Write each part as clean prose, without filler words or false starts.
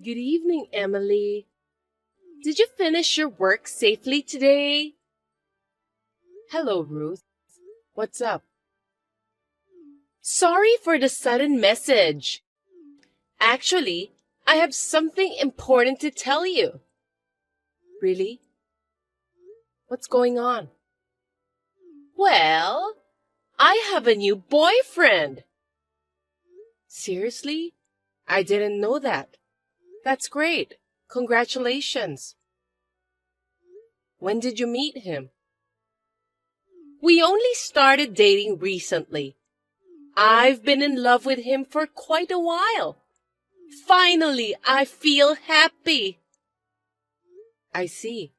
Good evening, Emily. Did you finish your work safely today? Hello, Ruth. What's up? Sorry for the sudden message. Actually, I have something important to tell you. Really? What's going on? Well, I have a new boyfriend. Seriously? I didn't know that. That's great. Congratulations. When did you meet him? We only started dating recently. I've been in love with him for quite a while. Finally, I feel happy. I see.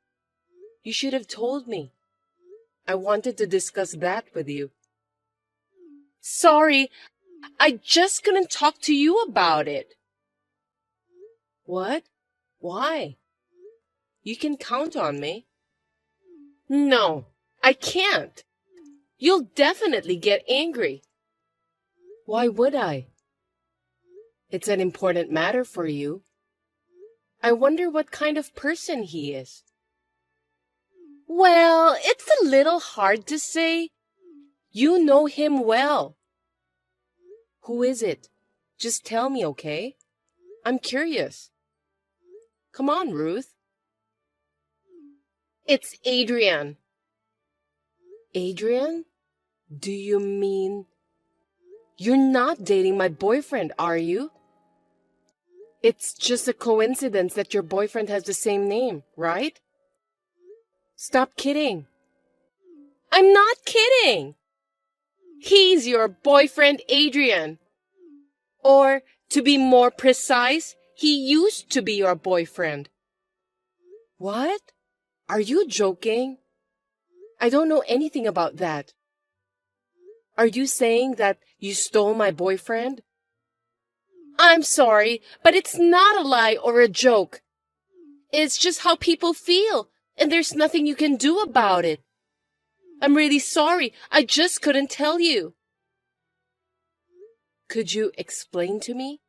You should have told me. I wanted to discuss that with you. Sorry, I just couldn't talk to you about it. What? Why? You can count on me. No, I can't. You'll definitely get angry. Why would I? It's an important matter for you. I wonder what kind of person he is. Well, it's a little hard to say. You know him well. Who is it? Just tell me, okay? I'm curious. Come on, Ruth. It's Adrian. Adrian? Do you mean... You're not dating my boyfriend, are you? It's just a coincidence that your boyfriend has the same name, right? Stop kidding. I'm not kidding. He's your boyfriend, Adrian. Or, to be more precise, he used to be your boyfriend. What? Are you joking? I don't know anything about that. Are you saying that you stole my boyfriend? I'm sorry, but it's not a lie or a joke. It's just how people feel, and there's nothing you can do about it. I'm really sorry. I just couldn't tell you. Could you explain to me?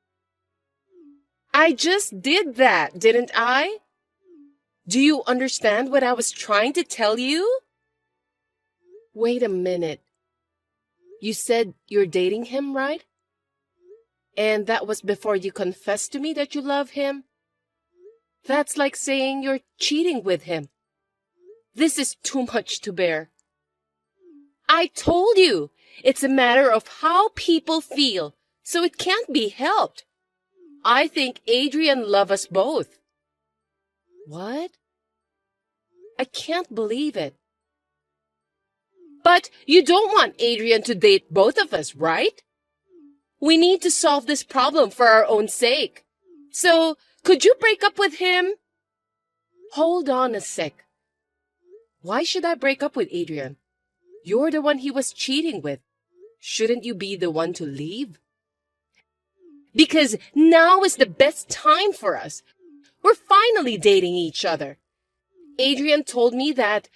I just did that, didn't I? Do you understand what I was trying to tell you? Wait a minute. You said you're dating him, right? And that was before you confessed to me that you love him? That's like saying you're cheating with him. This is too much to bear. I told you, it's a matter of how people feel, so it can't be helped. I think Adrian loves us both. What? I can't believe it. But you don't want Adrian to date both of us, right? We need to solve this problem for our own sake. So, could you break up with him? Hold on a sec. Why should I break up with Adrian? You're the one he was cheating with. Shouldn't you be the one to leave? Because now is the best time for us. We're finally dating each other. Adrian told me that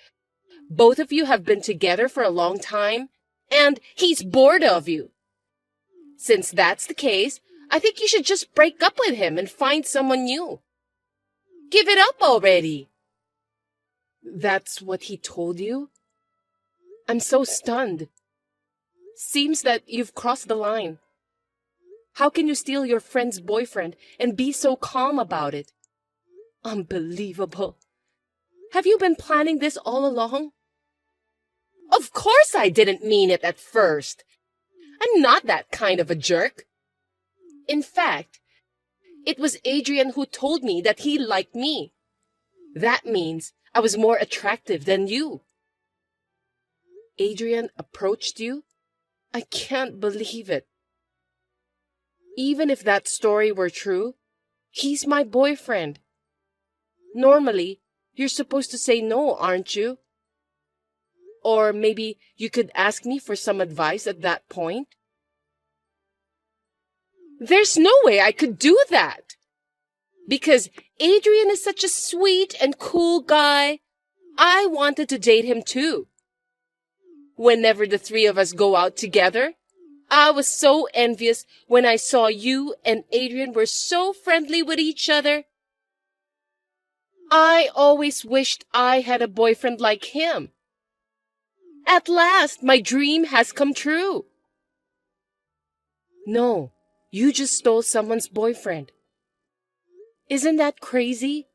both of you have been together for a long time, and he's bored of you. Since that's the case, I think you should just break up with him and find someone new. Give it up already. That's what he told you? I'm so stunned. Seems that you've crossed the line. How can you steal your friend's boyfriend and be so calm about it? Unbelievable. Have you been planning this all along? Of course I didn't mean it at first. I'm not that kind of a jerk. In fact, it was Adrian who told me that he liked me. That means I was more attractive than you. Adrian approached you? I can't believe it. Even if that story were true, he's my boyfriend. Normally, you're supposed to say no, aren't you? Or maybe you could ask me for some advice at that point? There's no way I could do that. Because Adrian is such a sweet and cool guy. I wanted to date him too. Whenever the three of us go out together, I was so envious when I saw you and Adrian were so friendly with each other. I always wished I had a boyfriend like him. At last, my dream has come true. No, you just stole someone's boyfriend. Isn't that crazy?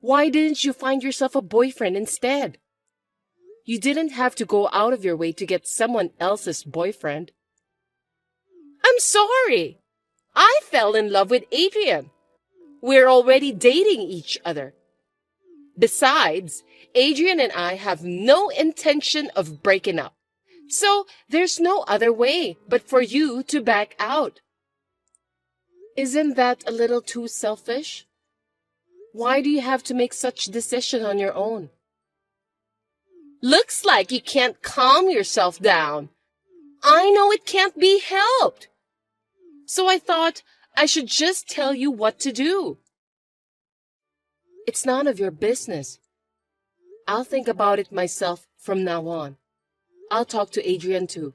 Why didn't you find yourself a boyfriend instead? You didn't have to go out of your way to get someone else's boyfriend. I'm sorry. I fell in love with Adrian. We're already dating each other. Besides, Adrian and I have no intention of breaking up. So there's no other way but for you to back out. Isn't that a little too selfish? Why do you have to make such a decision on your own? Looks like you can't calm yourself down. I know it can't be helped. So I thought I should just tell you what to do. It's none of your business. I'll think about it myself from now on. I'll talk to Adrian too.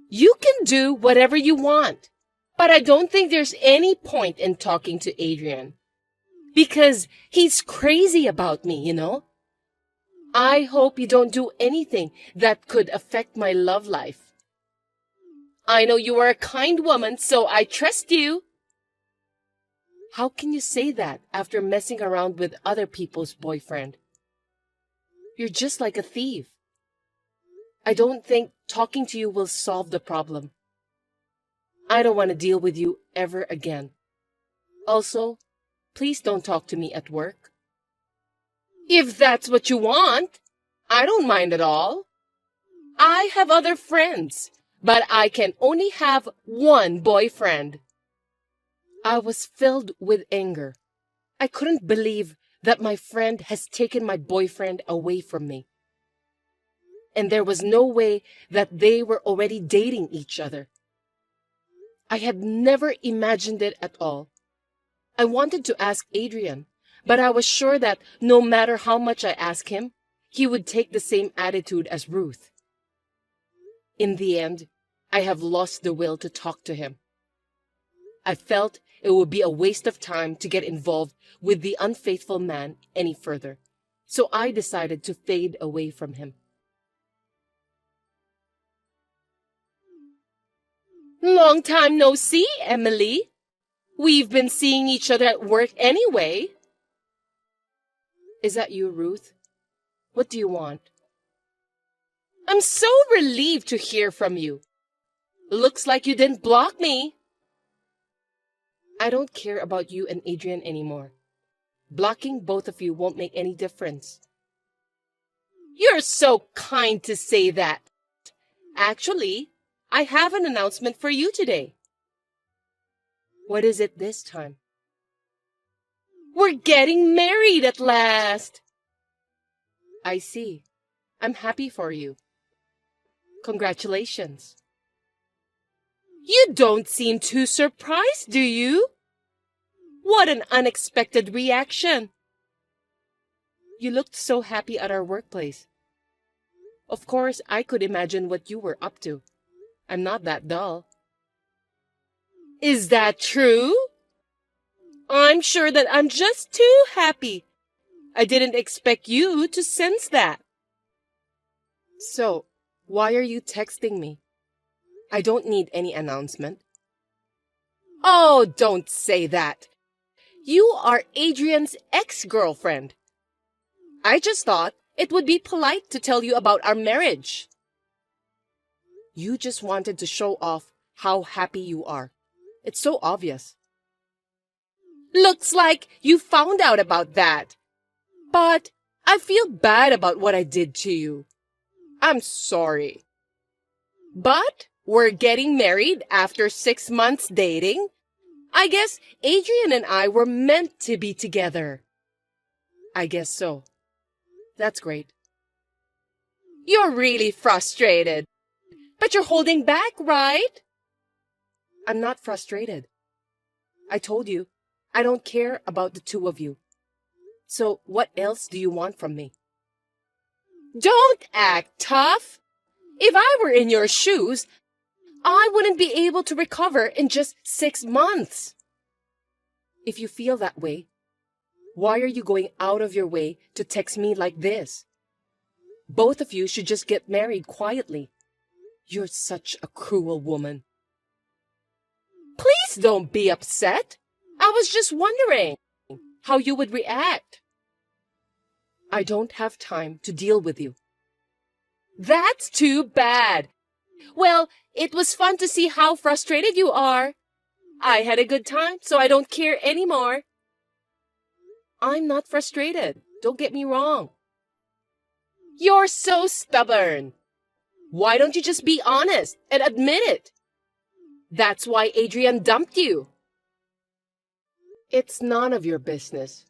You can do whatever you want, but I don't think there's any point in talking to Adrian. Because he's crazy about me, you know? I hope you don't do anything that could affect my love life. I know you are a kind woman, so I trust you. How can you say that after messing around with other people's boyfriend? You're just like a thief. I don't think talking to you will solve the problem. I don't want to deal with you ever again. Also, please don't talk to me at work. If that's what you want, I don't mind at all. I have other friends, but I can only have one boyfriend. I was filled with anger. I couldn't believe that my friend has taken my boyfriend away from me. And there was no way that they were already dating each other. I had never imagined it at all. I wanted to ask Adrian, but I was sure that no matter how much I asked him, he would take the same attitude as Ruth. In the end, I have lost the will to talk to him. I felt it would be a waste of time to get involved with the unfaithful man any further, so I decided to fade away from him. Long time no see, Emily. We've been seeing each other at work anyway. Is that you, Ruth? What do you want? I'm so relieved to hear from you. Looks like you didn't block me. I don't care about you and Adrian anymore. Blocking both of you won't make any difference. You're so kind to say that. Actually, I have an announcement for you today. What is it this time? We're getting married at last. I see. I'm happy for you. Congratulations. You don't seem too surprised, do you? What an unexpected reaction. You looked so happy at our workplace. Of course, I could imagine what you were up to. I'm not that dull. Is that true? I'm sure that I'm just too happy. I didn't expect you to sense that. So, why are you texting me? I don't need any announcement. Oh, don't say that. You are Adrian's ex-girlfriend. I just thought it would be polite to tell you about our marriage. You just wanted to show off how happy you are. It's so obvious. Looks like you found out about that. But I feel bad about what I did to you. I'm sorry. But we're getting married after 6 months dating. I guess Adrian and I were meant to be together. I guess so. That's great. You're really frustrated. But you're holding back, right? I'm not frustrated. I told you, I don't care about the two of you. So what else do you want from me? Don't act tough. If I were in your shoes, I wouldn't be able to recover in just 6 months. If you feel that way, why are you going out of your way to text me like this? Both of you should just get married quietly. You're such a cruel woman. Please don't be upset. I was just wondering how you would react. I don't have time to deal with you. That's too bad. Well, it was fun to see how frustrated you are. I had a good time, so I don't care anymore. I'm not frustrated. Don't get me wrong. You're so stubborn. Why don't you just be honest and admit it? That's why Adrian dumped you. It's none of your business.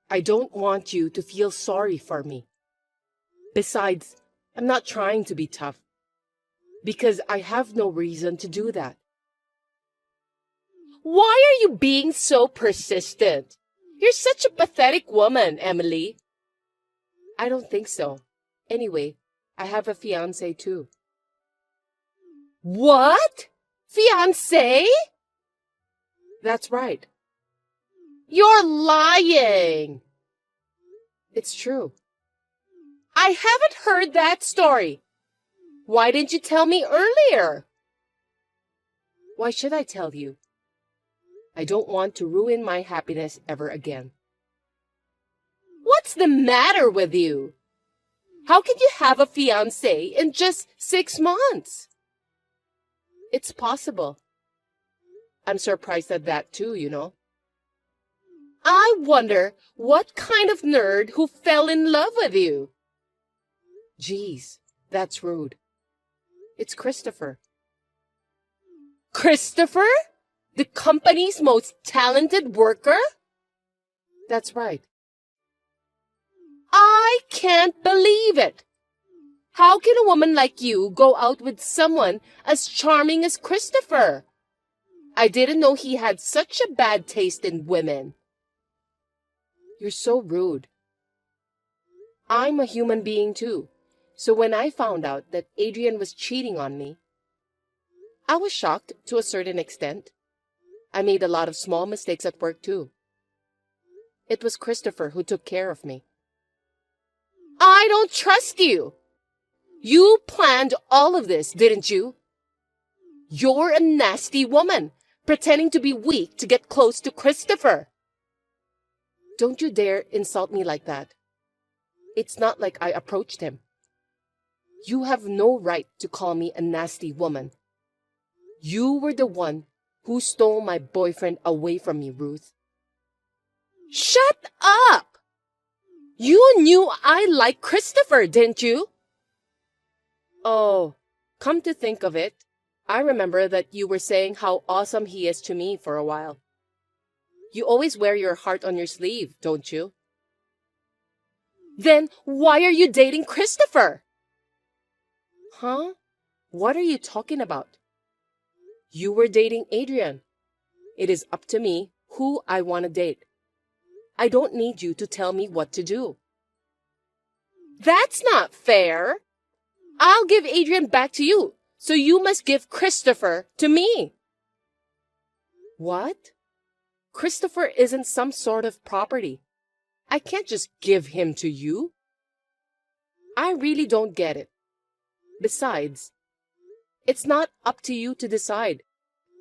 I don't want you to feel sorry for me. Besides, I'm not trying to be tough, because I have no reason to do that. Why are you being so persistent? You're such a pathetic woman, Emily. I don't think so. Anyway, I have a fiancé too. What? Fiancé? That's right. You're lying. It's true. I haven't heard that story. Why didn't you tell me earlier? Why should I tell you? I don't want to ruin my happiness ever again. What's the matter with you? How can you have a fiancé in just 6 months? It's possible. I'm surprised at that too, you know. I wonder what kind of nerd who fell in love with you. Geez, that's rude. It's Christopher. Christopher? The company's most talented worker? That's right. I can't believe it. How can a woman like you go out with someone as charming as Christopher? I didn't know he had such a bad taste in women. You're so rude. I'm a human being too, so when I found out that Adrian was cheating on me, I was shocked to a certain extent. I made a lot of small mistakes at work too. It was Christopher who took care of me. I don't trust you. You planned all of this, didn't you? You're a nasty woman, pretending to be weak to get close to Christopher. Don't you dare insult me like that. It's not like I approached him. You have no right to call me a nasty woman. You were the one who stole my boyfriend away from me, Ruth. Shut up! You knew I liked Christopher, didn't you? Oh, come to think of it, I remember that you were saying how awesome he is to me for a while. You always wear your heart on your sleeve, don't you? Then why are you dating Christopher? Huh? What are you talking about? You were dating Adrian. It is up to me who I want to date. I don't need you to tell me what to do. That's not fair. I'll give Adrian back to you, so you must give Christopher to me. What? Christopher isn't some sort of property. I can't just give him to you. I really don't get it. Besides, it's not up to you to decide.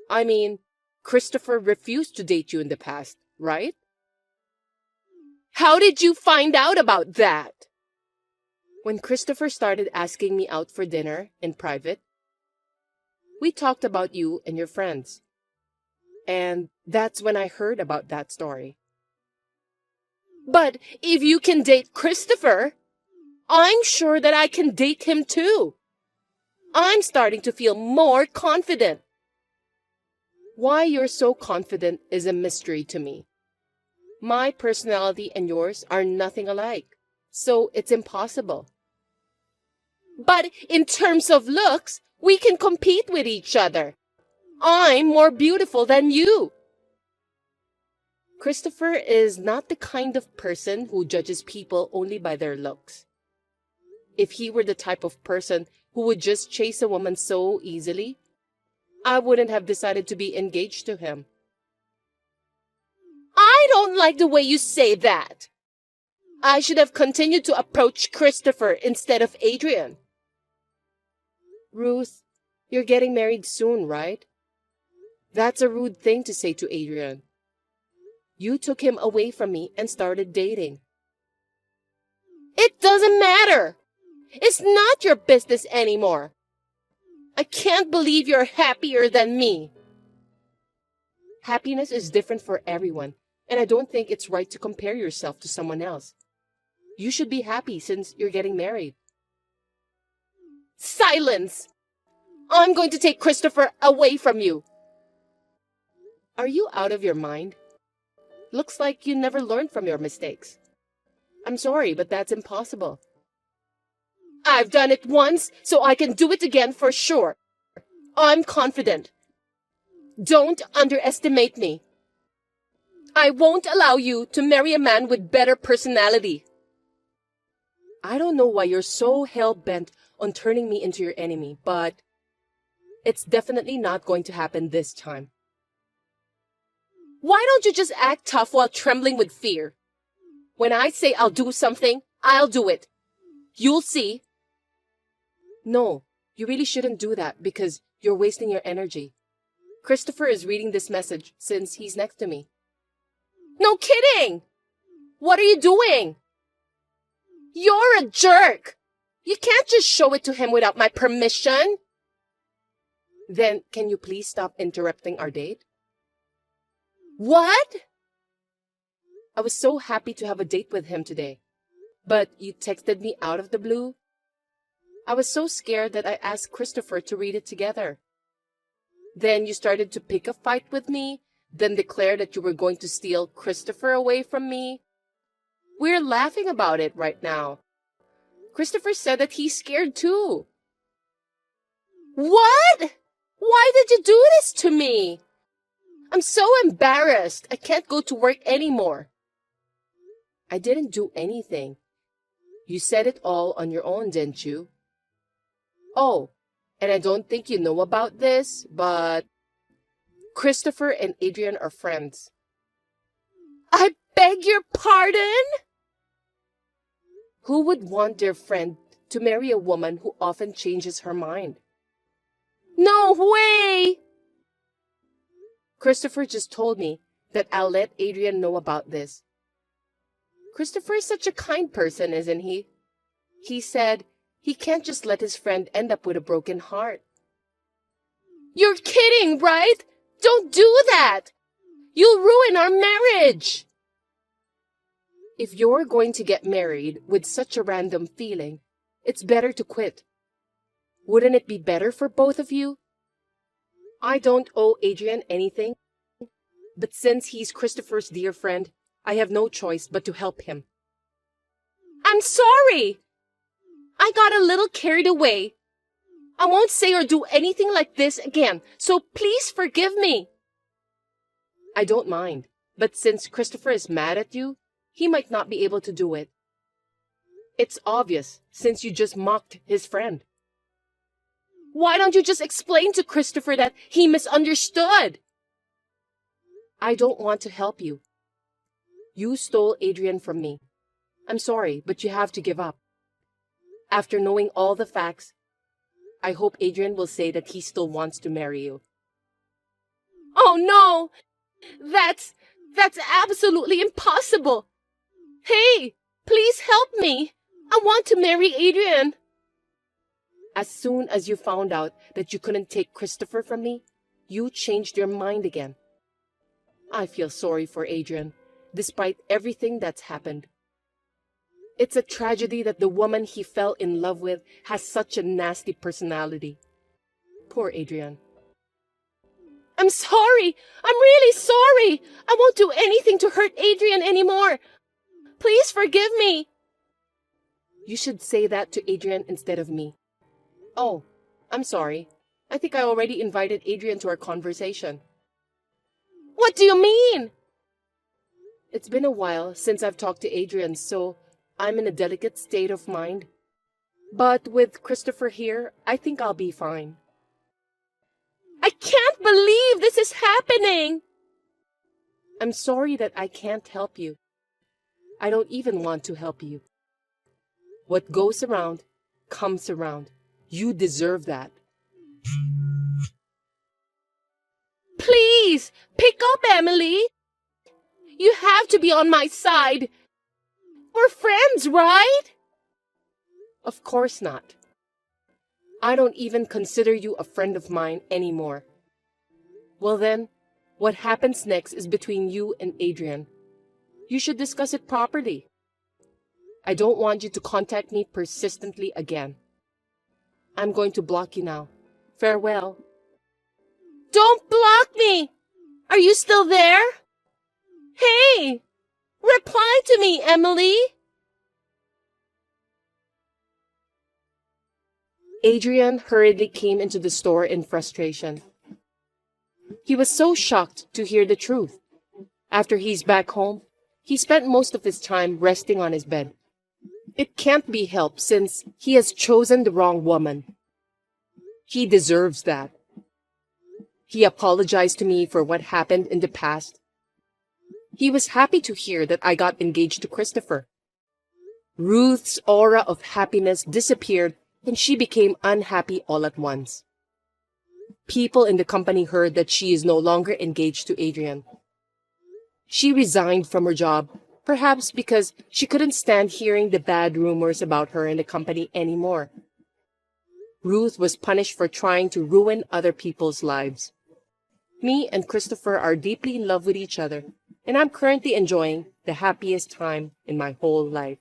I mean, Christopher refused to date you in the past, right? How did you find out about that? When Christopher started asking me out for dinner in private, we talked about you and your friends. And that's when I heard about that story. But if you can date Christopher, I'm sure that I can date him too. I'm starting to feel more confident. Why you're so confident is a mystery to me. My personality and yours are nothing alike, so it's impossible. But in terms of looks, we can compete with each other. I'm more beautiful than you. Christopher is not the kind of person who judges people only by their looks. If he were the type of person who would just chase a woman so easily, I wouldn't have decided to be engaged to him. I don't like the way you say that. I should have continued to approach Christopher instead of Adrian. Ruth, you're getting married soon, right? That's a rude thing to say to Adrian. You took him away from me and started dating. It doesn't matter. It's not your business anymore. I can't believe you're happier than me. Happiness is different for everyone, and I don't think it's right to compare yourself to someone else. You should be happy since you're getting married. Silence! I'm going to take Christopher away from you. Are you out of your mind? Looks like you never learned from your mistakes. I'm sorry, but that's impossible. I've done it once, so I can do it again for sure. I'm confident. Don't underestimate me. I won't allow you to marry a man with better personality. I don't know why you're so hell-bent on turning me into your enemy, but it's definitely not going to happen this time. Why don't you just act tough while trembling with fear? When I say I'll do something, I'll do it. You'll see. No, you really shouldn't do that because you're wasting your energy. Christopher is reading this message since he's next to me. No kidding! What are you doing? You're a jerk! You can't just show it to him without my permission. Then, can you please stop interrupting our date? What? I was so happy to have a date with him today. But you texted me out of the blue. I was so scared that I asked Christopher to read it together. Then you started to pick a fight with me, then declared that you were going to steal Christopher away from me. We're laughing about it right now. Christopher said that he's scared too. What? Why did you do this to me? I'm so embarrassed. I can't go to work anymore. I didn't do anything. You said it all on your own, didn't you? Oh, and I don't think you know about this, but Christopher and Adrian are friends. I beg your pardon? Who would want their friend to marry a woman who often changes her mind? No way! Christopher just told me that I'll let Adrian know about this. Christopher is such a kind person, isn't he? He said he can't just let his friend end up with a broken heart. You're kidding, right? Don't do that! You'll ruin our marriage! If you're going to get married with such a random feeling, it's better to quit. Wouldn't it be better for both of you? I don't owe Adrian anything, but since he's Christopher's dear friend, I have no choice but to help him. I'm sorry! I got a little carried away. I won't say or do anything like this again, so please forgive me. I don't mind, but since Christopher is mad at you, he might not be able to do it. It's obvious, since you just mocked his friend. Why don't you just explain to Christopher that he misunderstood? I don't want to help you. You stole Adrian from me. I'm sorry, but you have to give up. After knowing all the facts, I hope Adrian will say that he still wants to marry you. Oh no! That's absolutely impossible! Hey, please help me! I want to marry Adrian! As soon as you found out that you couldn't take Christopher from me, you changed your mind again. I feel sorry for Adrian, despite everything that's happened. It's a tragedy that the woman he fell in love with has such a nasty personality. Poor Adrian. I'm sorry! I'm really sorry! I won't do anything to hurt Adrian anymore! Please forgive me! You should say that to Adrian instead of me. Oh, I'm sorry. I think I already invited Adrian to our conversation. What do you mean? It's been a while since I've talked to Adrian, so I'm in a delicate state of mind. But with Christopher here, I think I'll be fine. I can't believe this is happening. I'm sorry that I can't help you. I don't even want to help you. What goes around comes around. You deserve that. Please, pick up, Emily. You have to be on my side. We're friends, right? Of course not. I don't even consider you a friend of mine anymore. Well then, what happens next is between you and Adrian. You should discuss it properly. I don't want you to contact me persistently again. I'm going to block you now. Farewell. Don't block me! Are you still there? Hey! Reply to me, Emily! Adrian hurriedly came into the store in frustration. He was so shocked to hear the truth. After he's back home, he spent most of his time resting on his bed. It can't be helped since he has chosen the wrong woman. He deserves that. He apologized to me for what happened in the past. He was happy to hear that I got engaged to Christopher. Ruth's aura of happiness disappeared and she became unhappy all at once. People in the company heard that she is no longer engaged to Adrian. She resigned from her job, perhaps because she couldn't stand hearing the bad rumors about her in the company anymore. Ruth was punished for trying to ruin other people's lives. Me and Christopher are deeply in love with each other, and I'm currently enjoying the happiest time in my whole life.